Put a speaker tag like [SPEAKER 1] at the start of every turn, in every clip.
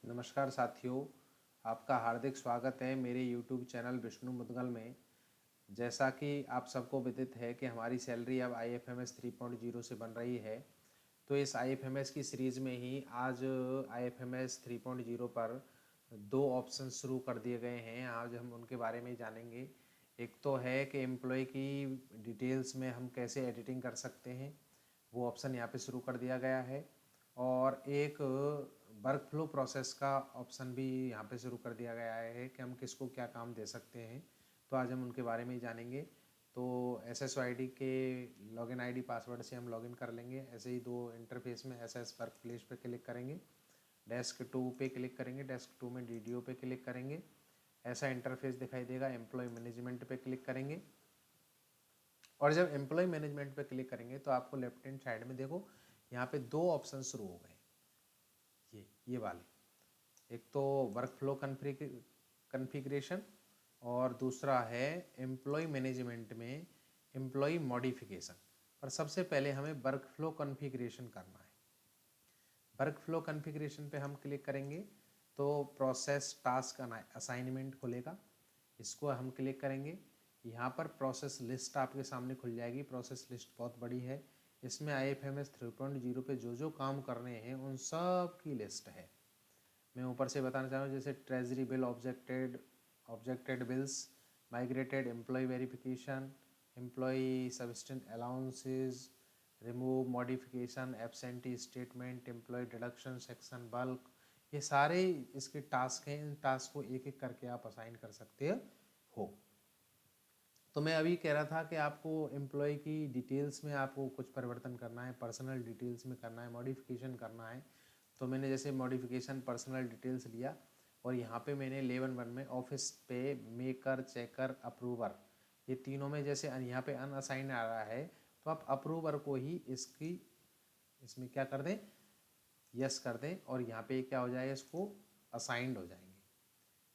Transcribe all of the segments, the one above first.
[SPEAKER 1] नमस्कार साथियों, आपका हार्दिक स्वागत है मेरे YouTube चैनल विष्णु मुदगल में। जैसा कि आप सबको विदित है कि हमारी सैलरी अब IFMS 3.0 से बन रही है, तो इस IFMS की सीरीज़ में ही आज IFMS 3.0 पर दो ऑप्शन शुरू कर दिए गए हैं। आज हम उनके बारे में जानेंगे। एक तो है कि एम्प्लॉय की डिटेल्स में हम कैसे एडिटिंग कर सकते हैं, वो ऑप्शन यहाँ पे शुरू कर दिया गया है। और एक वर्क फ्लो प्रोसेस का ऑप्शन भी यहाँ पे शुरू कर दिया गया है कि हम किसको क्या काम दे सकते हैं। तो आज हम उनके बारे में ही जानेंगे। तो SSID के लॉगिन ID पासवर्ड से हम लॉगिन कर लेंगे। ऐसे ही दो इंटरफेस में SS वर्क प्लेस पे क्लिक करेंगे, डेस्क 2 पे क्लिक करेंगे, डेस्क 2 में DDO पे क्लिक करेंगे, ऐसा इंटरफेस दिखाई देगा। एम्प्लॉय मैनेजमेंट पे क्लिक करेंगे और जब एम्प्लॉय मैनेजमेंट पे क्लिक करेंगे तो आपको लेफ्ट हैंड साइड में देखो यहाँ पे दो ऑप्शन शुरू हो गए, ये वाले। एक तो वर्क फ्लो कन्फिग्रेशन और दूसरा है एम्प्लॉय मैनेजमेंट में एम्प्लॉय मॉडिफिकेशन। पर सबसे पहले हमें वर्क फ्लो कन्फिग्रेशन करना है। वर्क फ्लो कन्फिग्रेशन पे हम क्लिक करेंगे तो प्रोसेस टास्क असाइनमेंट खुलेगा, इसको हम क्लिक करेंगे। यहाँ पर प्रोसेस लिस्ट आपके सामने खुल जाएगी। प्रोसेस लिस्ट बहुत बड़ी है, इसमें IFMS 3.0 पे जो जो काम करने हैं उन सब की लिस्ट है। मैं ऊपर से बताना चाहूँ, जैसे treasury bill, objected bills, migrated employee verification, employee subsistence allowances, remove modification, absentee statement, employee deduction, section bulk, ये सारे इसके टास्क हैं। इन टास्क को एक एक करके आप असाइन कर सकते हो। तो मैं अभी कह रहा था कि आपको एम्प्लॉय की डिटेल्स में आपको कुछ परिवर्तन करना है, पर्सनल डिटेल्स में करना है, मॉडिफिकेशन करना है। तो मैंने जैसे मॉडिफिकेशन पर्सनल डिटेल्स लिया और यहाँ पे मैंने 11(1) में ऑफिस पे मेकर, चेकर, अप्रूवर, ये तीनों में जैसे यहाँ पे अनअसाइन आ रहा है तो आप अप्रूवर को ही इसमें क्या कर दें, यस कर दें और यहाँ पे क्या हो जाएगा, इसको असाइंड हो जाएंगे।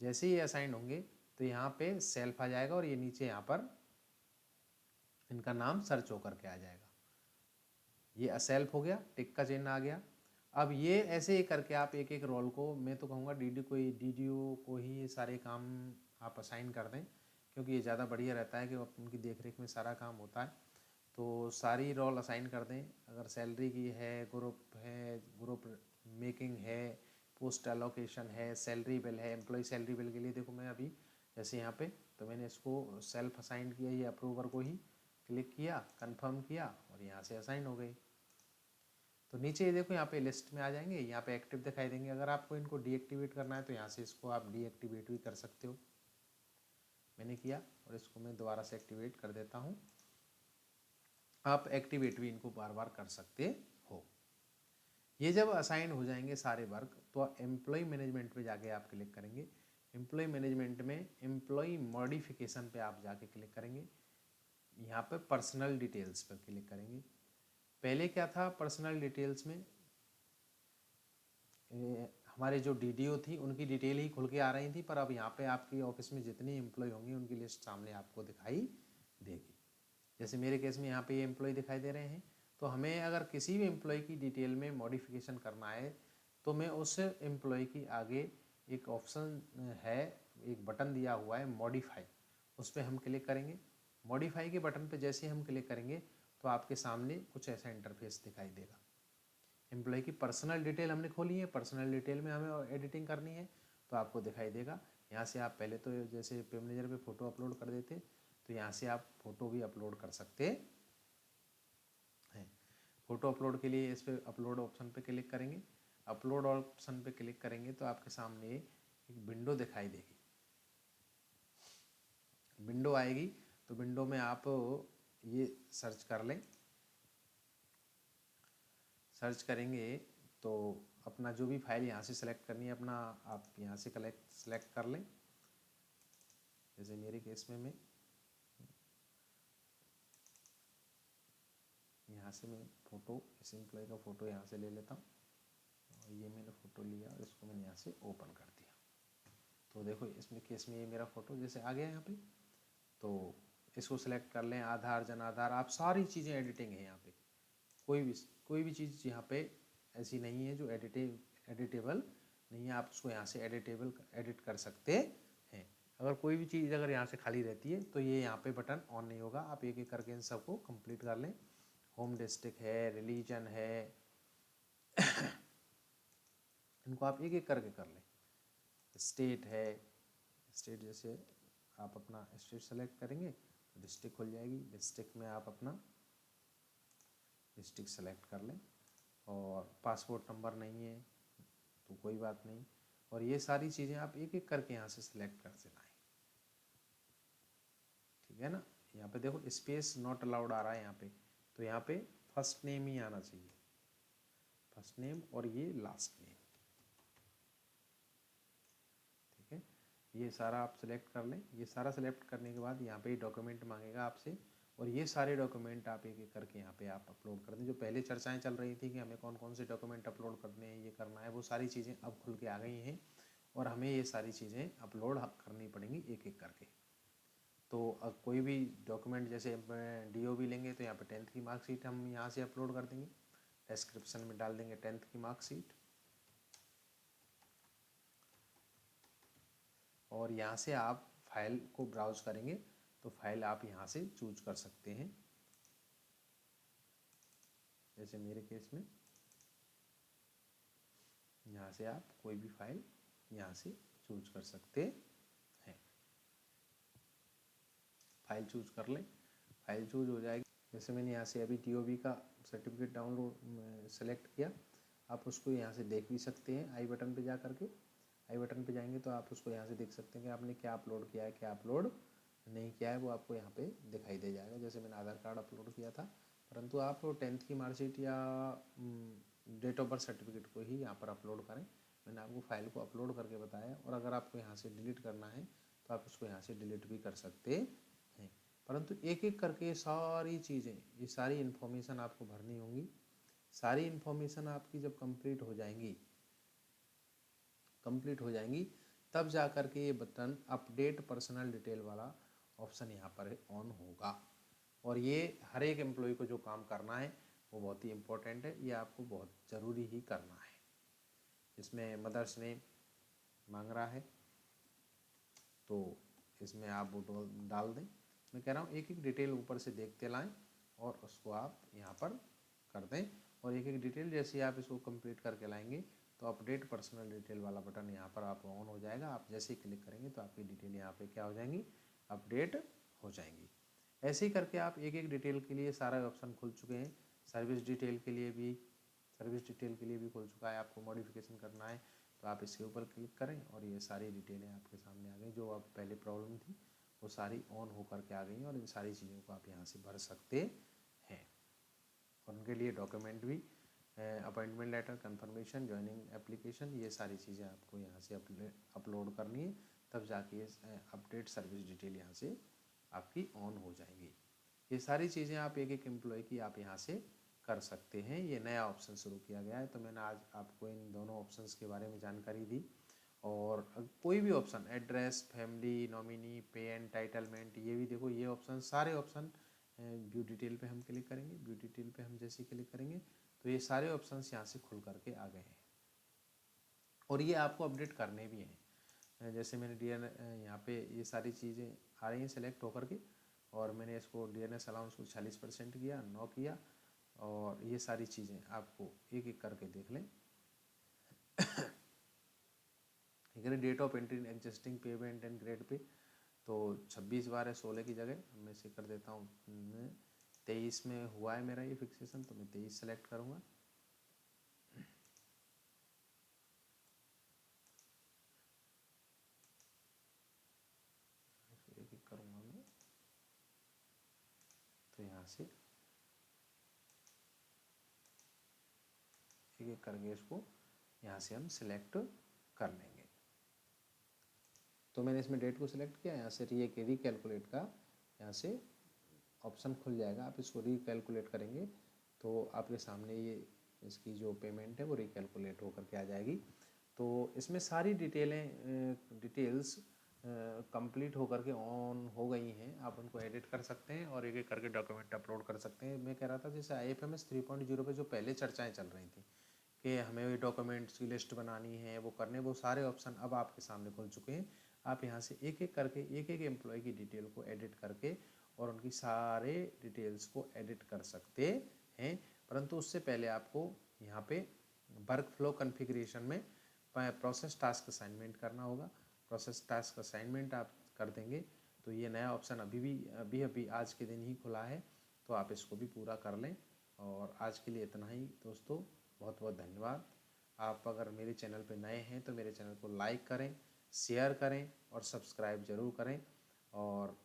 [SPEAKER 1] जैसे ही असाइंड होंगे तो यहाँ पे सेल्फ आ जाएगा और ये नीचे यहाँ पर इनका नाम सर्च होकर के आ जाएगा। ये असेल्फ हो गया, टिक का चिन्ह आ गया। अब ये ऐसे ही करके आप एक एक रोल को, मैं तो कहूँगा DDO को ही ये सारे काम आप असाइन कर दें, क्योंकि ये ज़्यादा बढ़िया रहता है कि उनकी देखरेख में सारा काम होता है। तो सारी रोल असाइन कर दें। अगर सैलरी की है, ग्रुप मेकिंग है, पोस्ट एलोकेशन है, सैलरी बिल है। एम्प्लॉय सैलरी बिल के लिए देखो मैं अभी जैसे यहाँ पे तो मैंने इसको सेल्फ असाइन किया, ये अप्रूवर को ही क्लिक किया, कंफर्म किया और यहाँ से असाइन हो गई। तो नीचे ये देखो यहाँ पे लिस्ट में आ जाएंगे, यहाँ पे एक्टिव दिखाई देंगे। अगर आपको इनको डीएक्टिवेट करना है तो यहाँ से इसको आप डीएक्टिवेट भी कर सकते हो। मैंने किया और इसको मैं दोबारा से एक्टिवेट कर देता हूँ। आप एक्टिवेट भी इनको बार बार कर सकते हो। ये जब असाइन हो जाएंगे सारे वर्क तो एम्प्लॉय मैनेजमेंट पे जाके आप क्लिक करेंगे। एम्प्लॉय मैनेजमेंट में एम्प्लॉय मॉडिफिकेशन पे आप जाके क्लिक करेंगे। यहाँ पे पर्सनल डिटेल्स पर क्लिक करेंगे। पहले क्या था, पर्सनल डिटेल्स में हमारे जो DDO थी उनकी डिटेल ही खुल के आ रही थी, पर अब यहाँ पे आपकी ऑफिस में जितने एम्प्लॉय होंगे उनकी लिस्ट सामने आपको दिखाई देगी। जैसे मेरे केस में यहाँ पे ये एम्प्लॉय दिखाई दे रहे हैं। तो हमें अगर किसी भी एम्प्लॉय की डिटेल में मॉडिफिकेशन करना है तो मैं उस एम्प्लॉय की आगे एक ऑप्शन है, एक बटन दिया हुआ है मॉडिफाई, उस पर हम क्लिक करेंगे। मॉडिफाई के बटन पे जैसे हम क्लिक करेंगे तो आपके सामने कुछ ऐसा इंटरफेस दिखाई देगा। एम्प्लॉय की पर्सनल डिटेल हमने खोली है, पर्सनल डिटेल में हमें एडिटिंग करनी है तो आपको दिखाई देगा। यहाँ से आप पहले तो जैसे पे मैनेजर पे फ़ोटो अपलोड कर देते तो यहाँ से आप फ़ोटो भी अपलोड कर सकते हैं। फ़ोटो अपलोड के लिए इस पर अपलोड ऑप्शन पे क्लिक करेंगे। अपलोड ऑप्शन पे क्लिक करेंगे तो आपके सामने एक विंडो दिखाई देगी। विंडो आएगी तो विंडो में आप ये सर्च कर लें। सर्च करेंगे तो अपना जो भी फाइल यहाँ से सेलेक्ट करनी है अपना आप यहाँ से सेलेक्ट कर लें। जैसे मेरे केस में मैं यहाँ से मैं फ़ोटो, इस एम्प्लॉय का फ़ोटो यहाँ से ले लेता हूँ और ये मैंने फ़ोटो लिया और इसको मैंने यहाँ से ओपन कर दिया। तो देखो इसमें केस में ये मेरा फ़ोटो जैसे आ गया यहाँ पे, तो इसको सिलेक्ट कर लें। आधार, जन आधार, आप सारी चीज़ें एडिटिंग है यहाँ पे। कोई भी चीज़ यहाँ पे ऐसी नहीं है जो एडिटेबल नहीं है, आप उसको यहाँ से एडिट कर सकते हैं। अगर कोई भी चीज़ अगर यहाँ से खाली रहती है तो ये यहाँ पे बटन ऑन नहीं होगा। आप एक एक करके इन सबको कंप्लीट कर लें। होम डिस्ट्रिक्ट है, रिलीजन है, इनको आप एक एक करके कर लें। स्टेट है, स्टेट जैसे आप अपना स्टेट सेलेक्ट करेंगे तो डिस्ट्रिक्ट खुल जाएगी। डिस्ट्रिक्ट में आप अपना डिस्ट्रिक्ट सेलेक्ट कर लें। और पासपोर्ट नंबर नहीं है तो कोई बात नहीं। और ये सारी चीज़ें आप एक एक करके यहाँ से सिलेक्ट करते लाएँ, ठीक है ना। यहाँ पे देखो स्पेस नॉट अलाउड आ रहा है यहाँ पे, तो यहाँ पे फर्स्ट नेम ही आना चाहिए, फर्स्ट नेम और ये लास्ट नेम, ठीक है। ये सारा आप सिलेक्ट कर लें। ये सारा सिलेक्ट करने के बाद यहाँ पे डॉक्यूमेंट मांगेगा आपसे, और ये सारे डॉक्यूमेंट आप एक एक करके यहाँ पे आप अपलोड कर दें। जो पहले चर्चाएं चल रही थी कि हमें कौन कौन से डॉक्यूमेंट अपलोड करने हैं, ये करना है, वो सारी चीज़ें अब खुल के आ गई हैं और हमें ये सारी चीज़ें अपलोड करनी पड़ेंगी एक एक करके। तो अब कोई भी डॉक्यूमेंट जैसे DOB लेंगे तो यहाँ पे 10th की मार्कशीट हम यहाँ से अपलोड कर देंगे। डिस्क्रिप्शन में डाल देंगे 10th की मार्कशीट, और यहाँ से आप फाइल को ब्राउज करेंगे तो फाइल आप यहाँ से चूज कर सकते हैं। जैसे मेरे केस में यहाँ से आप कोई भी फाइल यहाँ से चूज कर सकते हैं। फाइल चूज कर लें, फाइल चूज हो जाएगी। जैसे मैंने यहाँ से अभी DOB का सर्टिफिकेट डाउनलोड सेलेक्ट किया, आप उसको यहाँ से देख भी सकते हैं। आई बटन पे जा करके, आई बटन पे जाएंगे तो आप उसको यहाँ से देख सकते हैं कि आपने क्या अपलोड किया है, क्या अपलोड नहीं किया है, वो आपको यहाँ पे दिखाई दे जाएगा। जैसे मैंने आधार कार्ड अपलोड किया था, परंतु आप 10th की मार्कशीट या डेट ऑफ बर्थ सर्टिफिकेट को ही यहाँ पर अपलोड करें। मैंने आपको फाइल को अपलोड करके बताया। और अगर आपको यहाँ से डिलीट करना है तो आप उसको यहाँ से डिलीट भी कर सकते हैं। परंतु एक एक करके सारी चीज़ें, ये सारी इन्फॉर्मेशन आपको भरनी होंगी। सारी इन्फॉर्मेशन आपकी जब कंप्लीट हो जाएंगी तब जा कर के ये बटन अपडेट पर्सनल डिटेल वाला ऑप्शन यहाँ पर ऑन होगा। और ये हर एक एम्प्लॉय को जो काम करना है वो बहुत ही इम्पोर्टेंट है, ये आपको बहुत ज़रूरी ही करना है। इसमें मदर्स नेम मांग रहा है तो इसमें आप वो डाल दें। मैं कह रहा हूँ एक एक डिटेल ऊपर से देखते लाएं और उसको आप यहाँ पर कर दें। और एक एक डिटेल जैसे आप इसको कंप्लीट करके लाएंगे तो अपडेट पर्सनल डिटेल वाला बटन यहाँ पर आप ऑन हो जाएगा। आप जैसे ही क्लिक करेंगे तो आपकी डिटेल यहाँ पे क्या हो जाएंगी, अपडेट हो जाएंगी। ऐसे ही करके आप एक एक डिटेल के लिए सारे ऑप्शन खुल चुके हैं। सर्विस डिटेल के लिए भी खुल चुका है। आपको मॉडिफिकेशन करना है तो आप इसके ऊपर क्लिक करें और ये सारी डिटेलें आपके सामने आ गई। जो अब पहले प्रॉब्लम थी वो सारी ऑन होकर के आ गई हैं और इन सारी चीज़ों को आप यहाँ से भर सकते हैं। और उनके लिए डॉक्यूमेंट भी, appointment letter, confirmation, joining application, ये सारी चीज़ें आपको यहाँ से अपलोड करनी है। तब जाके ये अपडेट सर्विस डिटेल यहाँ से आपकी ऑन हो जाएंगी। ये सारी चीज़ें आप एक एक एम्प्लॉय की आप यहाँ से कर सकते हैं। ये नया ऑप्शन शुरू किया गया है तो मैंने आज आपको इन दोनों ऑप्शंस के बारे में जानकारी दी। और कोई भी ऑप्शन, एड्रेस, फैमिली, नॉमिनी, पे एंटाइटलमेंट, ये भी देखो, ये ऑप्शन सारे ऑप्शन व्यू डिटेल पे हम क्लिक करेंगे। व्यू डिटेल पे हम जैसे क्लिक करेंगे तो ये सारे ऑप्शंस यहाँ से खुल करके आ गए हैं और ये आपको अपडेट करने भी हैं। जैसे मैंने यहाँ पे ये सारी चीज़ें आ रही हैं सेलेक्ट होकर के, और मैंने इसको DNS अलाउंस को 40% किया, 9 किया। और ये सारी चीज़ें आपको एक एक करके देख लें। Date of entry in existing payment and grade pay तो 26 बार है 16 की जगह, मैं इसे कर देता हूँ 23 में हुआ है मेरा ये फिक्सेशन, तो मैं 23 सेलेक्ट करूँगा। एक एक करूँगा मैं, तो यहाँ से एक एक करके इसको यहाँ से हम सिलेक्ट कर लेंगे। तो मैंने इसमें डेट को सिलेक्ट किया, यहाँ से रिकैलकुलेट का यहाँ से ऑप्शन खुल जाएगा। आप इसको रिकैलकुलेट करेंगे तो आपके सामने ये इसकी जो पेमेंट है वो रिकैलकुलेट होकर के आ जाएगी। तो इसमें सारी डिटेल्स कंप्लीट होकर के ऑन हो गई हैं। आप उनको एडिट कर सकते हैं और एक एक करके डॉक्यूमेंट अपलोड कर सकते हैं। मैं कह रहा था जैसे IFMS 3.0 पे जो पहले चर्चाएं चल रही थी कि हमें डॉक्यूमेंट्स की लिस्ट बनानी है, वो करने, वो सारे ऑप्शन अब आपके सामने खुल चुके हैं। आप यहाँ से एक एक करके एक एक एम्प्लॉय की डिटेल को एडिट करके और उनकी सारे डिटेल्स को एडिट कर सकते हैं। परंतु उससे पहले आपको यहाँ पे वर्क फ्लो कॉन्फ़िगरेशन में प्रोसेस टास्क असाइनमेंट करना होगा। प्रोसेस टास्क असाइनमेंट आप कर देंगे तो ये नया ऑप्शन अभी आज के दिन ही खुला है, तो आप इसको भी पूरा कर लें। और आज के लिए इतना ही दोस्तों, बहुत बहुत धन्यवाद। आप अगर मेरे चैनल पर नए हैं तो मेरे चैनल को लाइक करें, शेयर करें और सब्सक्राइब ज़रूर करें। और